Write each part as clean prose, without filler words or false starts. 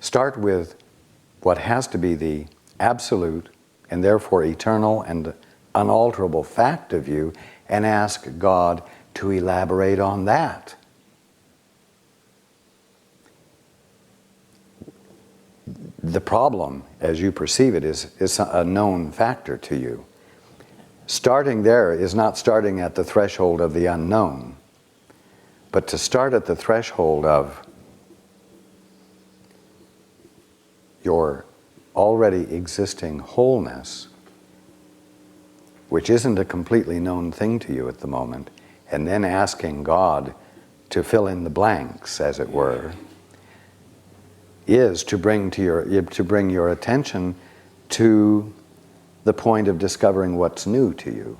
Start with what has to be the absolute and therefore eternal and unalterable fact of you, and ask God to elaborate on that. The problem, as you perceive it, is a known factor to you. Starting there is not starting at the threshold of the unknown, but to start at the threshold of your already existing wholeness, which isn't a completely known thing to you at the moment, and then asking God to fill in the blanks, as it were, is to bring your attention to the point of discovering what's new to you.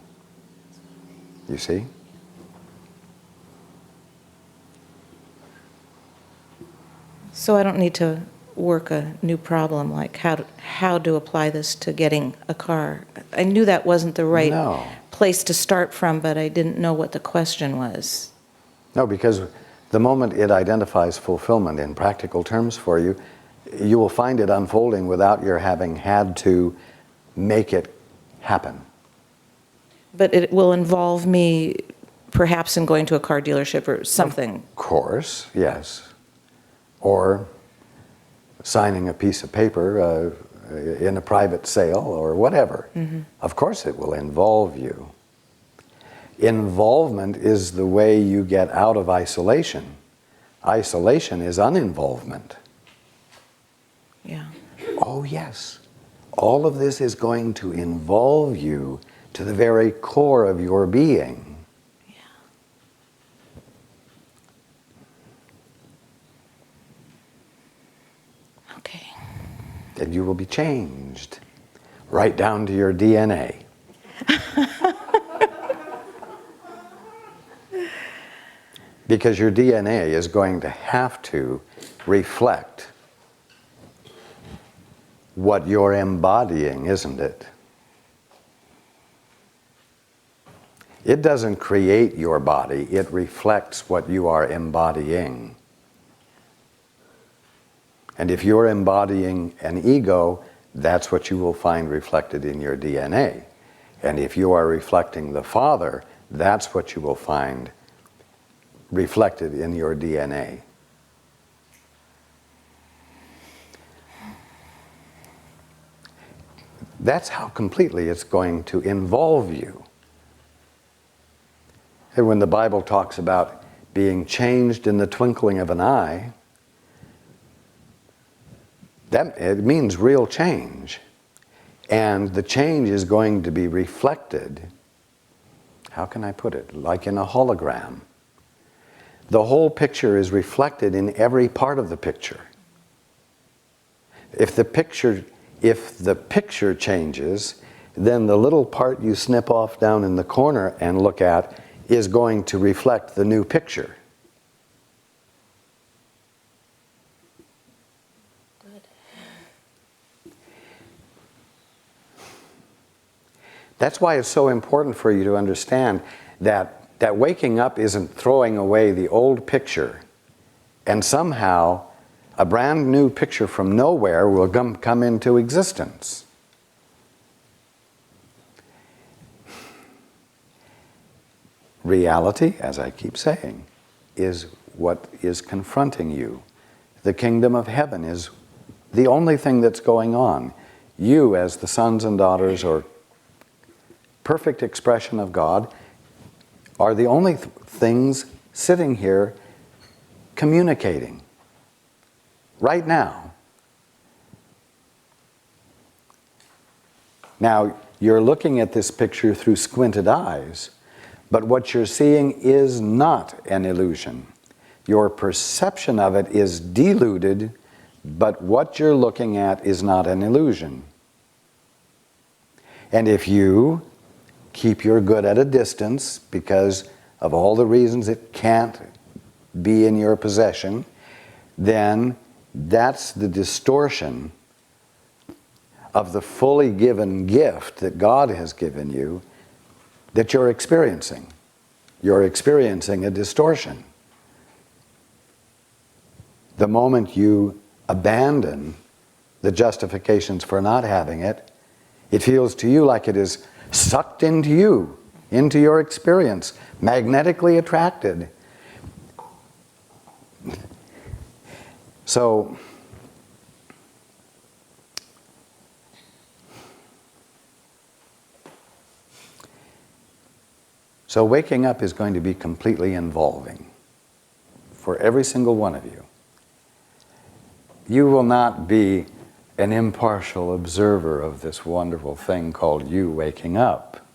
You see? So I don't need to work a new problem, like how to apply this to getting a car. I knew that wasn't the right place to start from, but I didn't know what the question was. No, because the moment it identifies fulfillment in practical terms for you, you will find it unfolding without your having had to make it happen. But it will involve me perhaps in going to a car dealership or something. Of course, yes. Or signing a piece of paper in a private sale or whatever. Mm-hmm. Of course it will involve you. Involvement is the way you get out of isolation. Isolation is uninvolvement. Yeah. Oh yes. All of this is going to involve you to the very core of your being. Yeah. Okay. And you will be changed right down to your DNA. Because your DNA is going to have to reflect what you're embodying, isn't it? It doesn't create your body, it reflects what you are embodying. And if you're embodying an ego, that's what you will find reflected in your DNA. And if you are reflecting the Father, that's what you will find reflected in your DNA. That's how completely it's going to involve you. And when the Bible talks about being changed in the twinkling of an eye, that it means real change. And the change is going to be reflected, how can I put it, like in a hologram. The whole picture is reflected in every part of the picture. If the picture changes, then the little part you snip off down in the corner and look at is going to reflect the new picture. Good. That's why it's so important for you to understand that waking up isn't throwing away the old picture, and somehow a brand new picture from nowhere will come into existence. Reality, as I keep saying, is what is confronting you. The kingdom of heaven is the only thing that's going on. You, as the sons and daughters or perfect expression of God, are the only things sitting here communicating right now. Now, you're looking at this picture through squinted eyes, but what you're seeing is not an illusion. Your perception of it is deluded, but what you're looking at is not an illusion. And if you keep your good at a distance because of all the reasons it can't be in your possession, then that's the distortion of the fully given gift that God has given you that you're experiencing. You're experiencing a distortion. The moment you abandon the justifications for not having it, it feels to you like it is sucked into you, into your experience, magnetically attracted. So, waking up is going to be completely involving for every single one of you. You will not be an impartial observer of this wonderful thing called you waking up.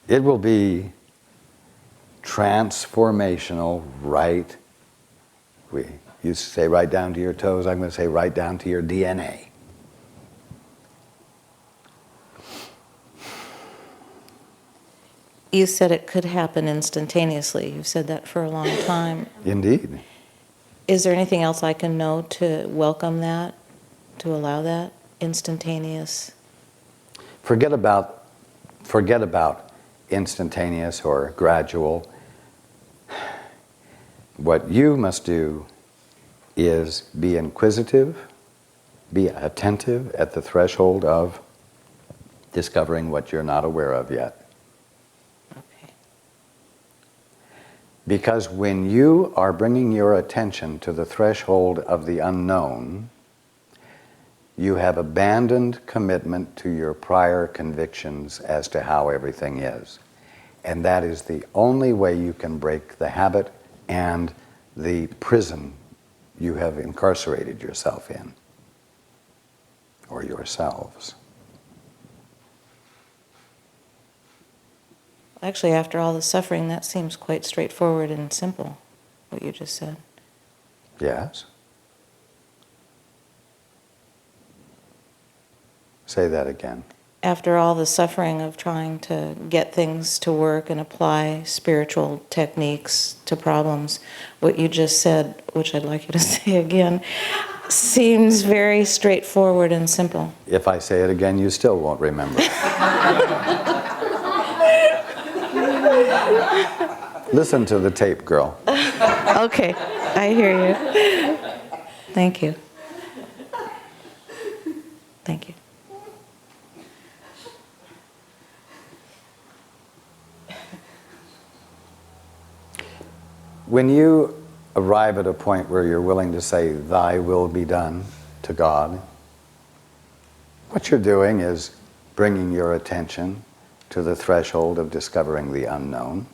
It will be transformational, right? You say right down to your toes, I'm going to say right down to your DNA. You said it could happen instantaneously. You've said that for a long time. Indeed. Is there anything else I can know to welcome that, to allow that instantaneous? Forget about instantaneous or gradual. What you must do is be inquisitive, be attentive at the threshold of discovering what you're not aware of yet. Okay. Because when you are bringing your attention to the threshold of the unknown, you have abandoned commitment to your prior convictions as to how everything is. And that is the only way you can break the habit and the prison you have incarcerated yourself in, or yourselves. Actually, after all the suffering, that seems quite straightforward and simple, what you just said. Yes? Say that again. After all the suffering of trying to get things to work and apply spiritual techniques to problems, what you just said, which I'd like you to say again, seems very straightforward and simple. If I say it again, you still won't remember. Listen to the tape, girl. Okay, I hear you. Thank you. Thank you. When you arrive at a point where you're willing to say, "Thy will be done," to God, what you're doing is bringing your attention to the threshold of discovering the unknown.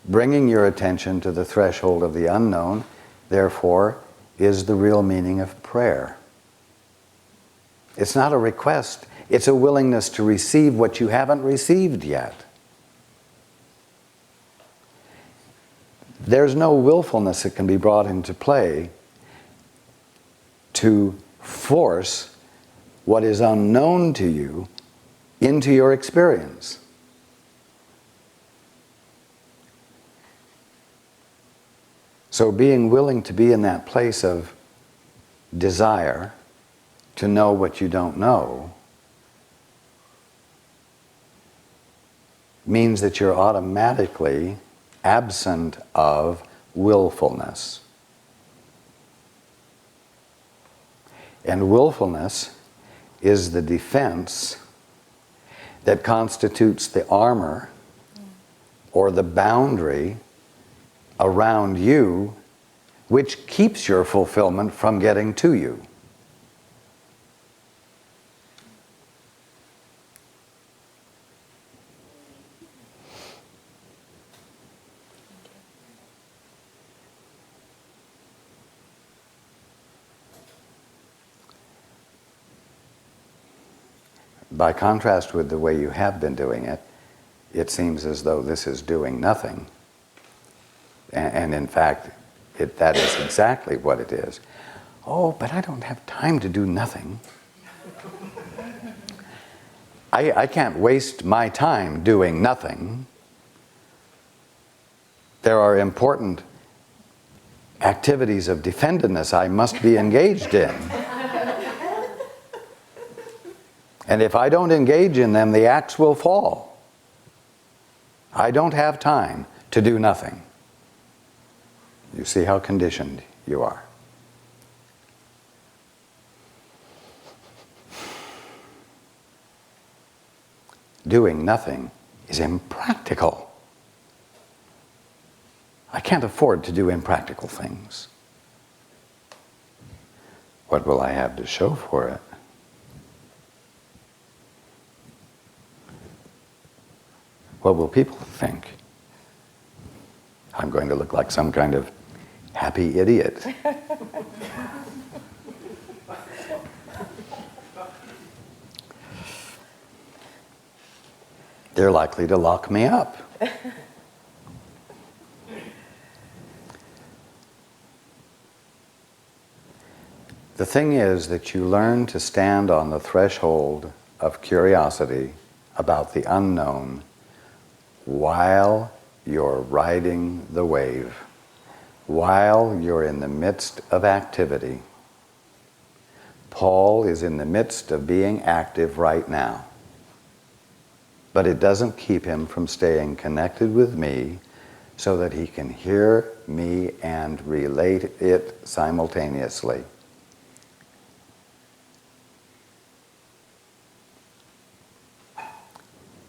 Bringing your attention to the threshold of the unknown, therefore, is the real meaning of prayer. It's not a request, it's a willingness to receive what you haven't received yet. There's no willfulness that can be brought into play to force what is unknown to you into your experience. So being willing to be in that place of desire to know what you don't know means that you're automatically absent of willfulness. And willfulness is the defense that constitutes the armor or the boundary around you which keeps your fulfillment from getting to you. By contrast with the way you have been doing it, it seems as though this is doing nothing. And in fact, that is exactly what it is. Oh, but I don't have time to do nothing. I can't waste my time doing nothing. There are important activities of defensiveness I must be engaged in. And if I don't engage in them, the axe will fall. I don't have time to do nothing. You see how conditioned you are. Doing nothing is impractical. I can't afford to do impractical things. What will I have to show for it? What will people think? I'm going to look like some kind of happy idiot. They're likely to lock me up. The thing is that you learn to stand on the threshold of curiosity about the unknown while you're riding the wave, while you're in the midst of activity. Paul is in the midst of being active right now. But it doesn't keep him from staying connected with me so that he can hear me and relate it simultaneously.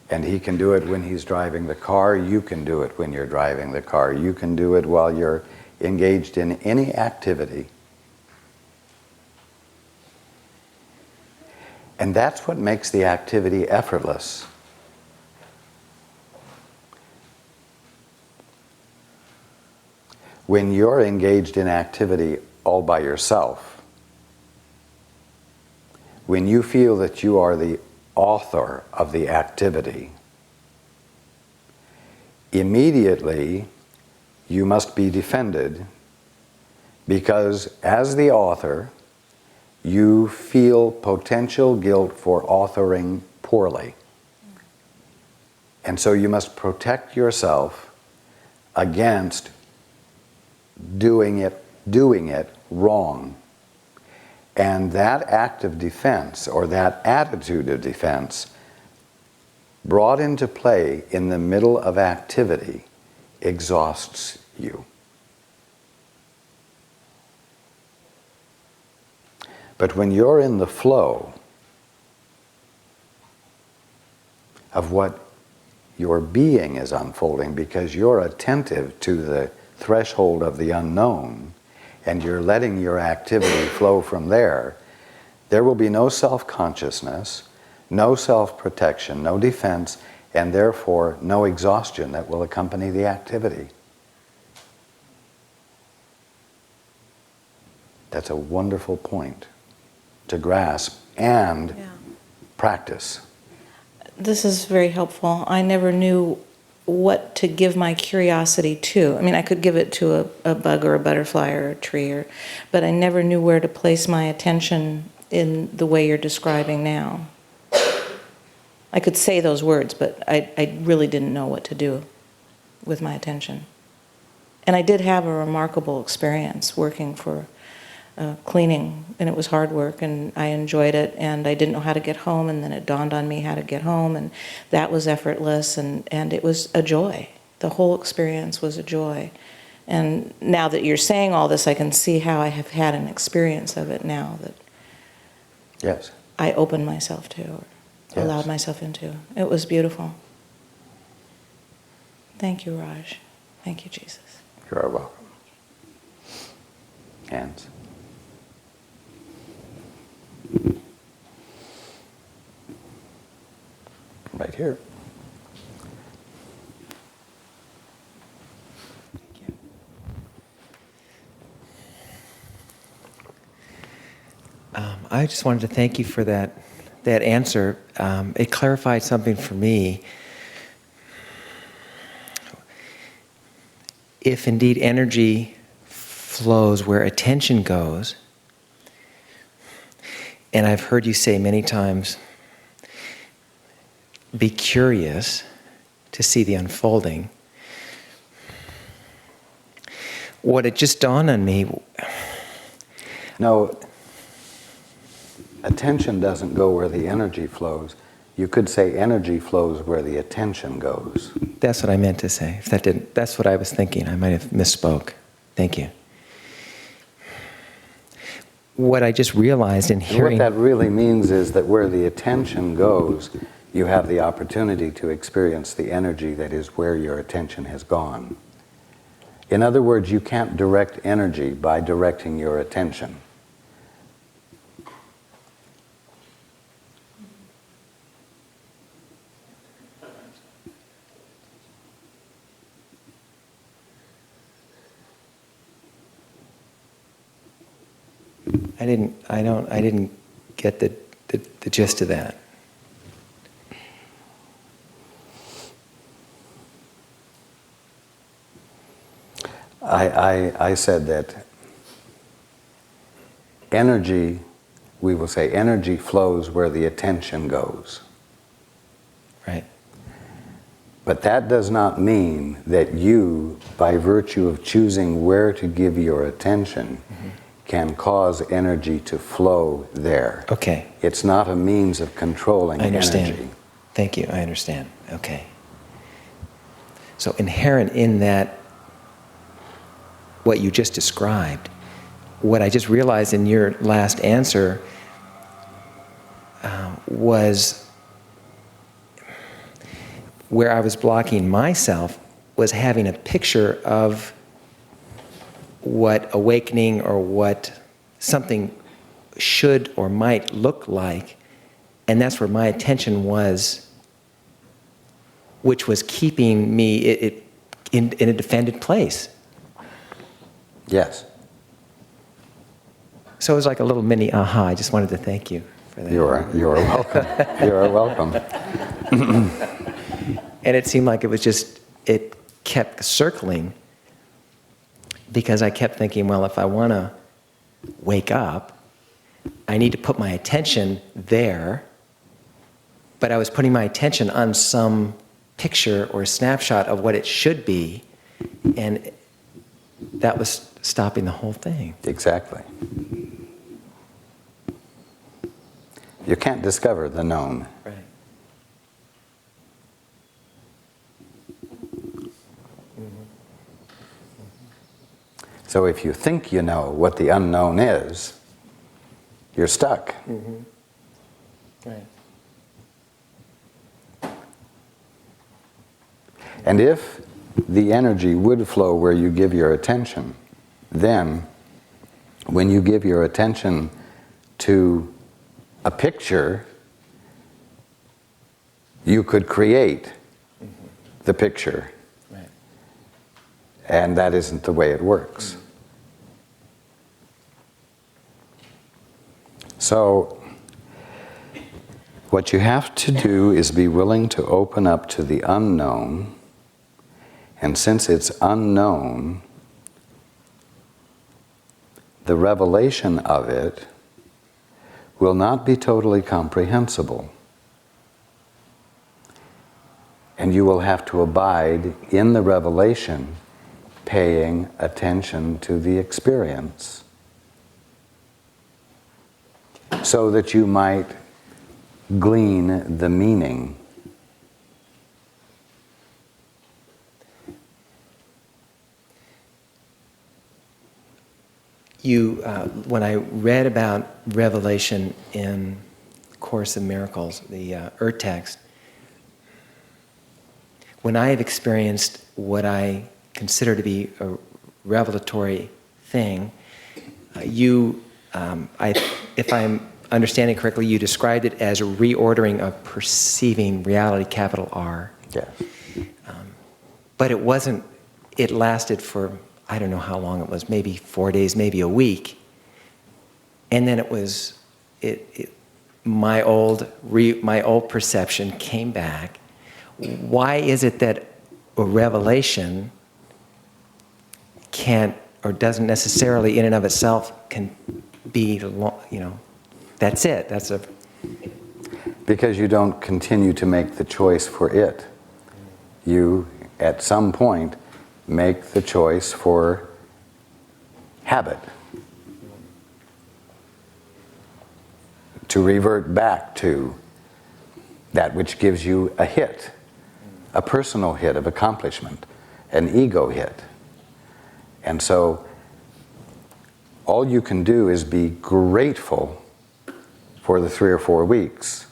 And he can do it when he's driving the car. You can do it when you're driving the car. You can do it while you're engaged in any activity. And that's what makes the activity effortless. When you're engaged in activity all by yourself, when you feel that you are the author of the activity, immediately you must be defended, because as the author, you feel potential guilt for authoring poorly. And so you must protect yourself against doing it wrong. And that act of defense, or that attitude of defense, brought into play in the middle of activity, exhausts you. But when you're in the flow of what your being is unfolding, because you're attentive to the threshold of the unknown, and you're letting your activity flow from there, there will be no self-consciousness, no self-protection, no defense, and therefore no exhaustion that will accompany the activity. That's a wonderful point to grasp and practice. This is very helpful. I never knew what to give my curiosity to. I mean, I could give it to a bug or a butterfly or a tree, but I never knew where to place my attention in the way you're describing now. I could say those words, but I really didn't know what to do with my attention. And I did have a remarkable experience working for cleaning, and it was hard work, and I enjoyed it, and I didn't know how to get home, and then it dawned on me how to get home, and that was effortless, and it was a joy. The whole experience was a joy. And now that you're saying all this, I can see how I have had an experience of it now that Yes. I opened myself to, or allowed myself into. It was beautiful. Thank you, Raj. Thank you, Jesus. You are welcome. Hands. Right here. I just wanted to thank you for that answer. It clarified something for me. If indeed energy flows where attention goes, and I've heard you say many times, be curious to see the unfolding. What it just dawned on me. No, attention doesn't go where the energy flows. You could say energy flows where the attention goes. That's what I meant to say. If that didn't, that's what I was thinking. I might have misspoke. Thank you. What I just realized in hearing... What that really means is that where the attention goes, you have the opportunity to experience the energy that is where your attention has gone. In other words, you can't direct energy by directing your attention. I didn't get the gist of that. I said that energy, we will say energy flows where the attention goes. Right. But that does not mean that you, by virtue of choosing where to give your attention, can cause energy to flow there. Okay. It's not a means of controlling I understand. energy. Thank you. I understand. Okay. So inherent in that, what you just described, what I just realized in your last answer was where I was blocking myself was having a picture of what awakening or what something should or might look like, and that's where my attention was, which was keeping me in a defended place. Yes. So it was like a little mini aha. I just wanted to thank you for that. You are welcome. You are welcome. And it seemed like it kept circling, because I kept thinking, well, if I want to wake up, I need to put my attention there, but I was putting my attention on some picture or snapshot of what it should be, and that was stopping the whole thing. Exactly. You can't discover the known. Right. So if you think you know what the unknown is, you're stuck. Mm-hmm. Right. And if the energy would flow where you give your attention, then when you give your attention to a picture, you could create the picture. Right. And that isn't the way it works. So what you have to do is be willing to open up to the unknown, and since it's unknown, the revelation of it will not be totally comprehensible. And you will have to abide in the revelation, paying attention to the experience, so that you might glean the meaning. When I read about Revelation in Course in Miracles, the text, when I have experienced what I consider to be a revelatory thing, if I'm understanding correctly, you described it as a reordering of perceiving reality, capital R. Yes. But it wasn't, it lasted for, I don't know how long it was, maybe 4 days, maybe a week. And then it was, my old perception came back. Why is it that a revelation can't, or doesn't necessarily in and of itself can be, that's it, Because you don't continue to make the choice for it. You, at some point, make the choice for habit. To revert back to that which gives you a hit, a personal hit of accomplishment, an ego hit. And so all you can do is be grateful for the 3 or 4 weeks,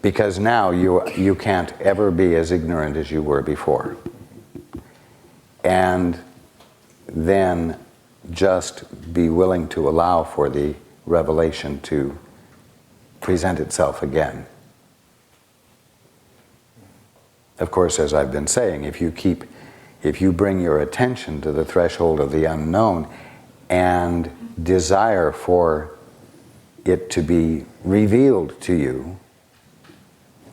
because now you can't ever be as ignorant as you were before. And then just be willing to allow for the revelation to present itself again. Of course, as I've been saying, if you bring your attention to the threshold of the unknown and desire for it to be revealed to you,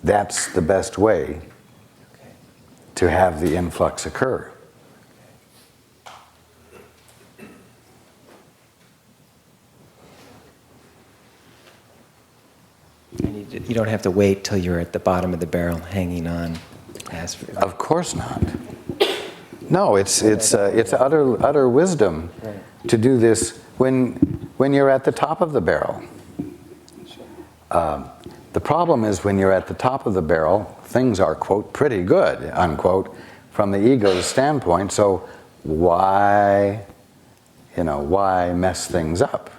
that's the best way to have the influx occur. You don't have to wait till you're at the bottom of the barrel hanging on. Of course not. No, it's utter wisdom to do this when you're at the top of the barrel. The problem is when you're at the top of the barrel, things are, quote, pretty good, unquote, from the ego's standpoint, so why mess things up?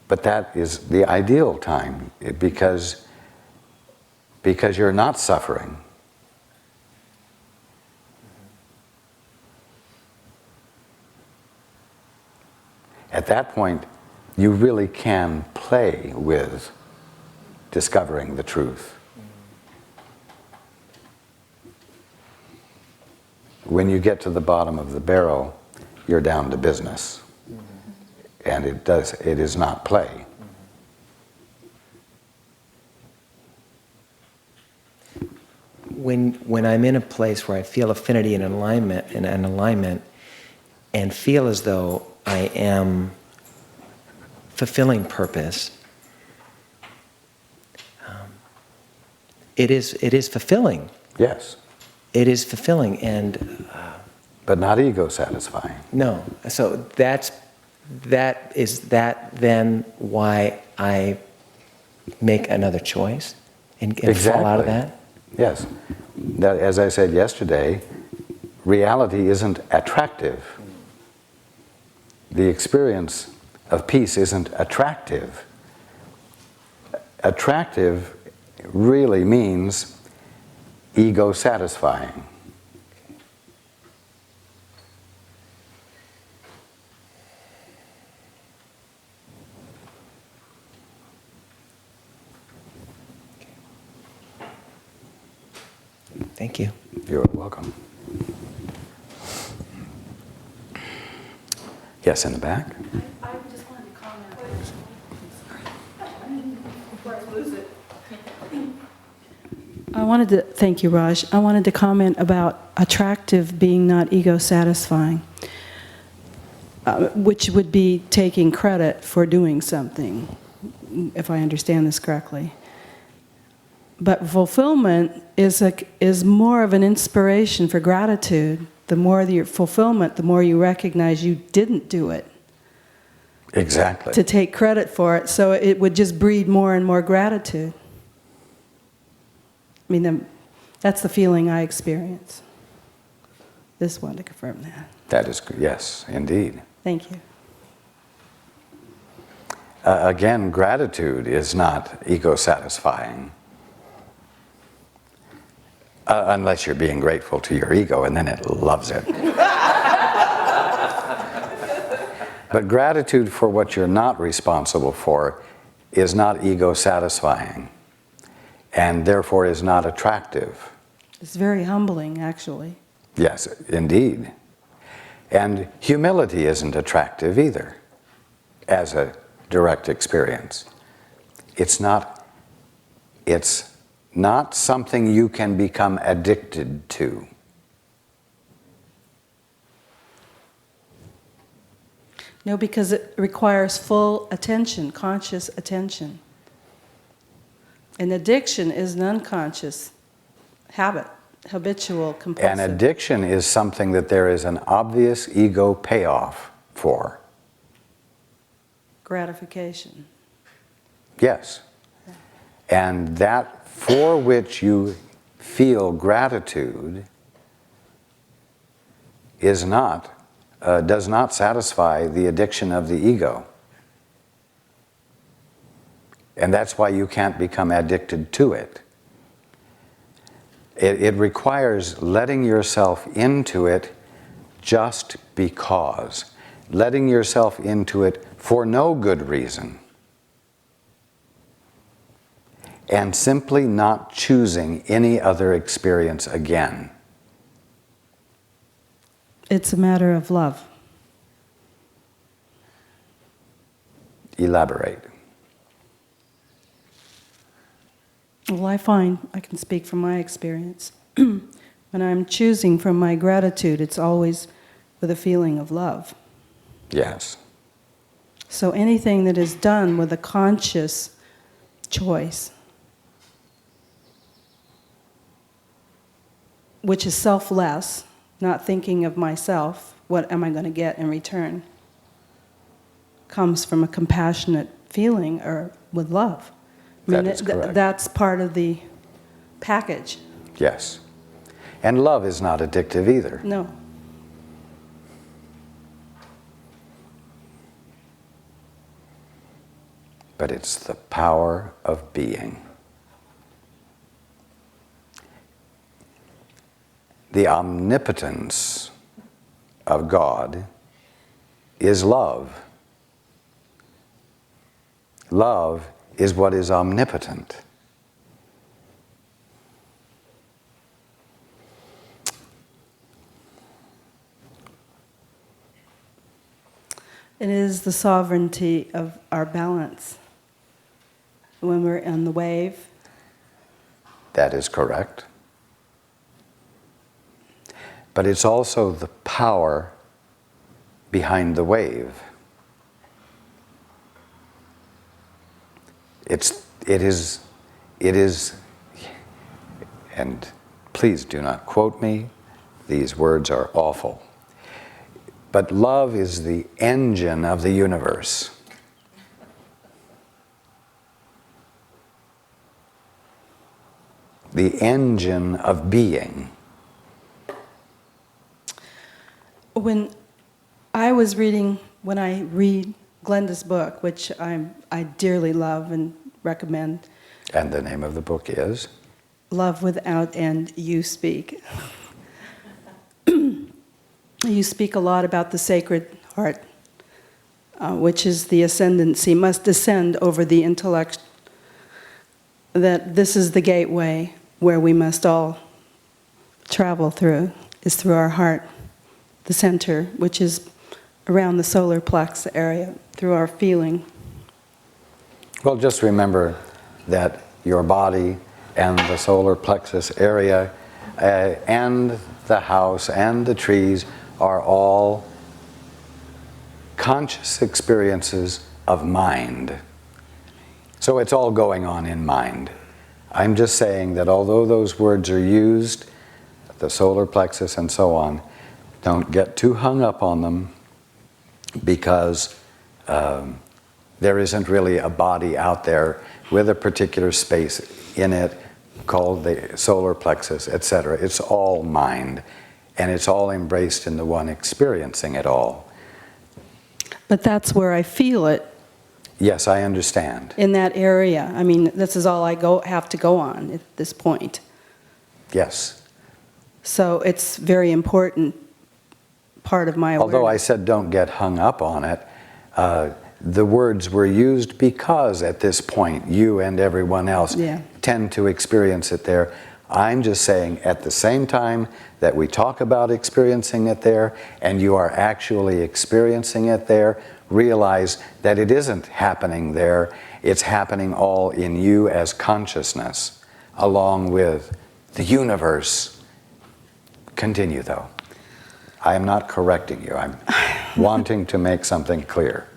But that is the ideal time, because you're not suffering. At that point, you really can play with discovering the truth. When you get to the bottom of the barrel, you're down to business. And it is not play. When I'm in a place where I feel affinity and alignment, and feel as though I am fulfilling purpose, it is fulfilling. Yes. It is fulfilling, and but not ego satisfying. No. So that is then why I make another choice and Exactly. fall out of that? Yes. That, as I said yesterday, reality isn't attractive. The experience of peace isn't attractive. Attractive really means ego satisfying. Thank you. You're welcome. Yes, in the back. I just wanted to comment. Before I lose it. Thank you, Raj. I wanted to comment about attractive being not ego satisfying, which would be taking credit for doing something, if I understand this correctly. But fulfillment is more of an inspiration for gratitude. The more your fulfillment, the more you recognize you didn't do it. Exactly. To take credit for it, so it would just breed more and more gratitude. I mean, that's the feeling I experience. Just wanted to confirm that. That is, yes, indeed. Thank you. Again, gratitude is not ego satisfying. Unless you're being grateful to your ego, and then it loves it. But gratitude for what you're not responsible for is not ego satisfying, and therefore is not attractive. It's very humbling, actually. Yes, indeed. And humility isn't attractive either, as a direct experience. It's not something you can become addicted to. No, because it requires full attention, conscious attention. An addiction is an unconscious habit, habitual, compulsive. An addiction is something that there is an obvious ego payoff for. Gratification. Yes. And that for which you feel gratitude is not, does not satisfy the addiction of the ego. And that's why you can't become addicted to it. It requires letting yourself into it just because. Letting yourself into it for no good reason. And simply not choosing any other experience again. It's a matter of love. Elaborate. Well, I find, I can speak from my experience, when I'm choosing from my gratitude, it's always with a feeling of love. Yes. So anything that is done with a conscious choice, which is selfless, not thinking of myself, what am I going to get in return, comes from a compassionate feeling or with love. I mean, That is correct. that's part of the package. Yes. And love is not addictive either. No. But it's the power of being. The omnipotence of God is love. Love is what is omnipotent. It is the sovereignty of our balance. When we're in the wave, That is correct. But it's also the power behind the wave. It is, and please do not quote me, these words are awful. But love is the engine of the universe. The engine of being. when I read Glenda's book, which I dearly love and recommend, And the name of the book is? Love Without End, You Speak. You speak a lot about the sacred heart, which is the ascendancy, must descend over the intellect, that this is the gateway where we must all travel through, is through our heart, the center, which is around the solar plexus area, through our feeling. Well, just remember that your body and the solar plexus area and the house and the trees are all conscious experiences of mind. So it's all going on in mind. I'm just saying that although those words are used, the solar plexus and so on, don't get too hung up on them, because there isn't really a body out there with a particular space in it called the solar plexus, etc. It's all mind, and it's all embraced in the one experiencing it all. But that's where I feel it, Yes, I understand. in that area. I mean, this is all I have to go on at this point. Yes. So it's very important part of my awareness. Although I said don't get hung up on it, the words were used because at this point you and everyone else tend to experience it there. I'm just saying at the same time that we talk about experiencing it there and you are actually experiencing it there, realize that it isn't happening there, it's happening all in you as consciousness, along with the universe. Continue though. I am not correcting you. I'm wanting to make something clear.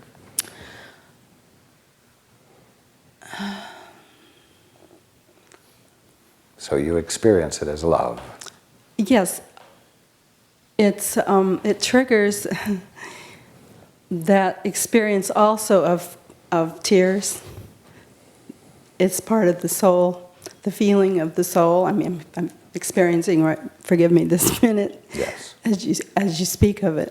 So you experience it as love. Yes, it triggers that experience also of tears, it's part of the soul, the feeling of the soul. I mean, I'm experiencing, right, forgive me, this minute Yes. as you speak of it.